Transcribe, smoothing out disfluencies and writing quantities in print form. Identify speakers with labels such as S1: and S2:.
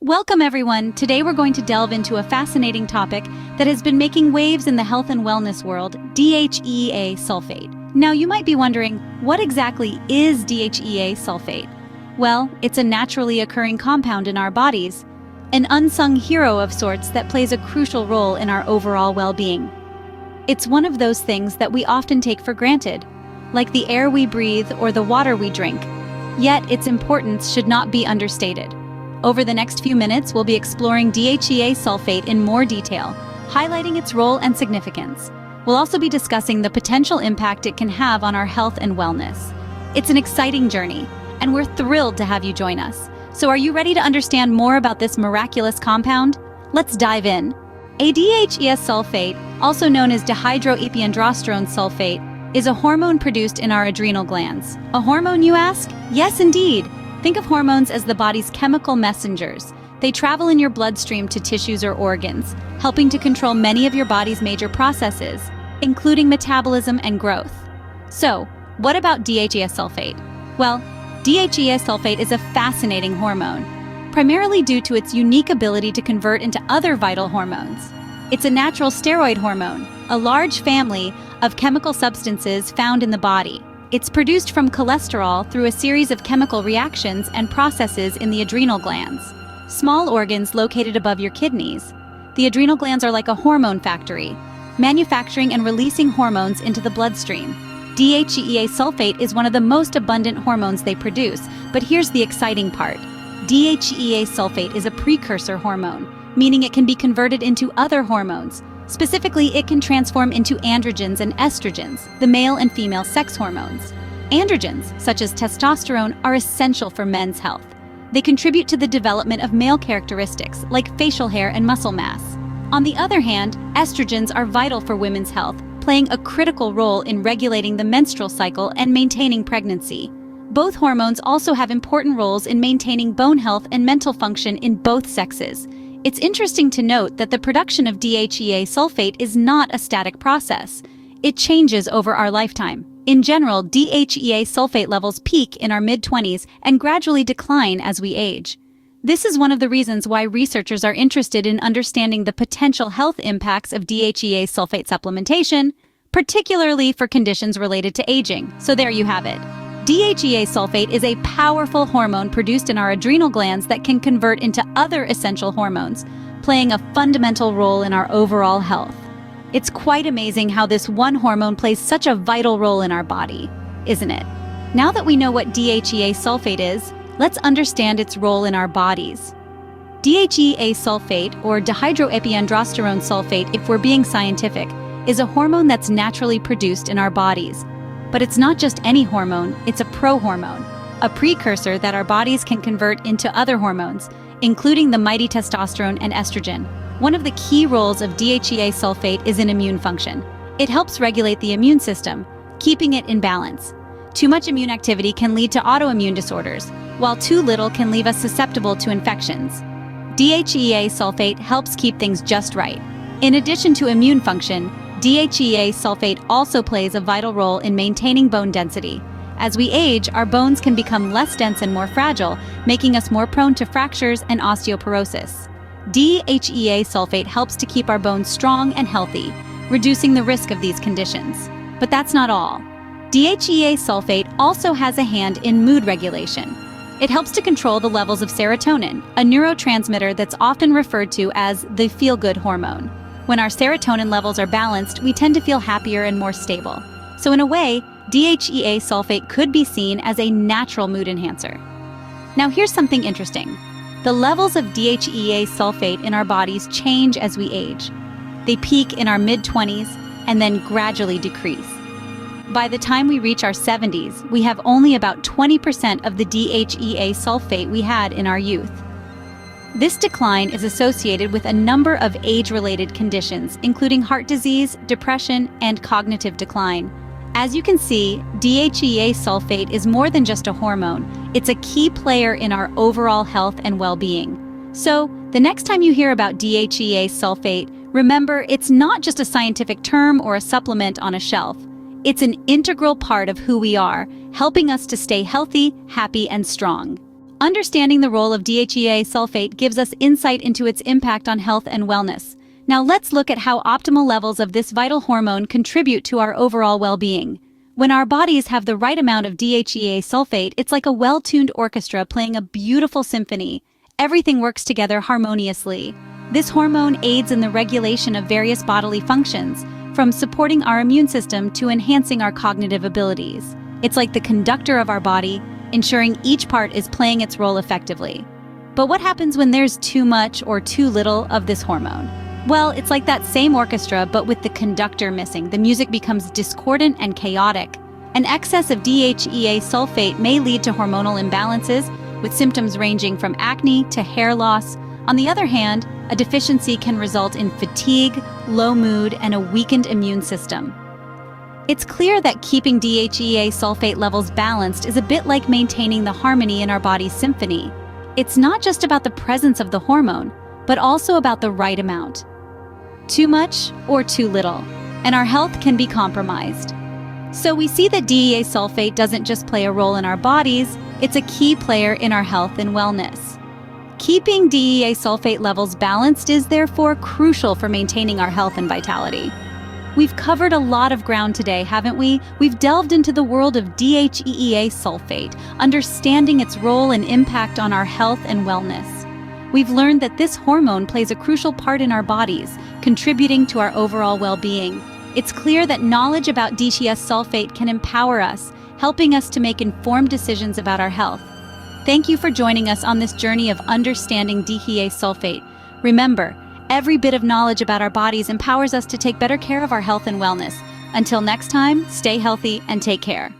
S1: Welcome everyone! Today we're going to delve into a fascinating topic that has been making waves in the health and wellness world, DHEA sulfate. Now you might be wondering, what exactly is DHEA sulfate? Well, it's a naturally occurring compound in our bodies, an unsung hero of sorts that plays a crucial role in our overall well-being. It's one of those things that we often take for granted, like the air we breathe or the water we drink. Yet its importance should not be understated. Over the next few minutes, we'll be exploring DHEA sulfate in more detail, highlighting its role and significance. We'll also be discussing the potential impact it can have on our health and wellness. It's an exciting journey, and we're thrilled to have you join us. So are you ready to understand more about this miraculous compound? Let's dive in. A DHEA sulfate, also known as Dehydroepiandrosterone sulfate, is a hormone produced in our adrenal glands. A hormone, you ask? Yes, indeed. Think of hormones as the body's chemical messengers. They travel in your bloodstream to tissues or organs, helping to control many of your body's major processes, including metabolism and growth. So, what about DHEA sulfate? Well, DHEA sulfate is a fascinating hormone, primarily due to its unique ability to convert into other vital hormones. It's a natural steroid hormone, a large family of chemical substances found in the body. It's produced from cholesterol through a series of chemical reactions and processes in the adrenal glands, small organs located above your kidneys. The adrenal glands are like a hormone factory, manufacturing and releasing hormones into the bloodstream. DHEA sulfate is one of the most abundant hormones they produce, but here's the exciting part. DHEA sulfate is a precursor hormone, meaning it can be converted into other hormones. Specifically, it can transform into androgens and estrogens, the male and female sex hormones. Androgens, such as testosterone, are essential for men's health. They contribute to the development of male characteristics, like facial hair and muscle mass. On the other hand, estrogens are vital for women's health, playing a critical role in regulating the menstrual cycle and maintaining pregnancy. Both hormones also have important roles in maintaining bone health and mental function in both sexes. It's interesting to note that the production of DHEA sulfate is not a static process. It changes over our lifetime. In general, DHEA sulfate levels peak in our mid-20s and gradually decline as we age. This is one of the reasons why researchers are interested in understanding the potential health impacts of DHEA sulfate supplementation, particularly for conditions related to aging. So there you have it. DHEA sulfate is a powerful hormone produced in our adrenal glands that can convert into other essential hormones, playing a fundamental role in our overall health. It's quite amazing how this one hormone plays such a vital role in our body, isn't it? Now that we know what DHEA sulfate is, let's understand its role in our bodies. DHEA sulfate, or dehydroepiandrosterone sulfate if we're being scientific, is a hormone that's naturally produced in our bodies. But it's not just any hormone, it's a prohormone, a precursor that our bodies can convert into other hormones, including the mighty testosterone and estrogen. One of the key roles of DHEA sulfate is in immune function. It helps regulate the immune system, keeping it in balance. Too much immune activity can lead to autoimmune disorders, while too little can leave us susceptible to infections. DHEA sulfate helps keep things just right. In addition to immune function, DHEA sulfate also plays a vital role in maintaining bone density. As we age, our bones can become less dense and more fragile, making us more prone to fractures and osteoporosis. DHEA sulfate helps to keep our bones strong and healthy, reducing the risk of these conditions. But that's not all. DHEA sulfate also has a hand in mood regulation. It helps to control the levels of serotonin, a neurotransmitter that's often referred to as the feel-good hormone. When our serotonin levels are balanced, we tend to feel happier and more stable. So in a way, DHEA sulfate could be seen as a natural mood enhancer. Now here's something interesting. The levels of DHEA sulfate in our bodies change as we age. They peak in our mid-20s and then gradually decrease. By the time we reach our 70s, we have only about 20% of the DHEA sulfate we had in our youth. This decline is associated with a number of age-related conditions, including heart disease, depression, and cognitive decline. As you can see, DHEA sulfate is more than just a hormone. It's a key player in our overall health and well-being. So, the next time you hear about DHEA sulfate, remember it's not just a scientific term or a supplement on a shelf. It's an integral part of who we are, helping us to stay healthy, happy, and strong. Understanding the role of DHEA sulfate gives us insight into its impact on health and wellness. Now let's look at how optimal levels of this vital hormone contribute to our overall well-being. When our bodies have the right amount of DHEA sulfate, it's like a well-tuned orchestra playing a beautiful symphony. Everything works together harmoniously. This hormone aids in the regulation of various bodily functions, from supporting our immune system to enhancing our cognitive abilities. It's like the conductor of our body, ensuring each part is playing its role effectively. But what happens when there's too much or too little of this hormone? Well, it's like that same orchestra, but with the conductor missing. The music becomes discordant and chaotic. An excess of DHEA sulfate may lead to hormonal imbalances, with symptoms ranging from acne to hair loss. On the other hand, a deficiency can result in fatigue, low mood, and a weakened immune system. It's clear that keeping DHEA sulfate levels balanced is a bit like maintaining the harmony in our body's symphony. It's not just about the presence of the hormone, but also about the right amount. Too much or too little, and our health can be compromised. So we see that DHEA sulfate doesn't just play a role in our bodies, it's a key player in our health and wellness. Keeping DHEA sulfate levels balanced is therefore crucial for maintaining our health and vitality. We've covered a lot of ground today, haven't we? We've delved into the world of DHEA sulfate, understanding its role and impact on our health and wellness. We've learned that this hormone plays a crucial part in our bodies, contributing to our overall well-being. It's clear that knowledge about DHEA sulfate can empower us, helping us to make informed decisions about our health. Thank you for joining us on this journey of understanding DHEA sulfate. Remember, every bit of knowledge about our bodies empowers us to take better care of our health and wellness. Until next time, stay healthy and take care.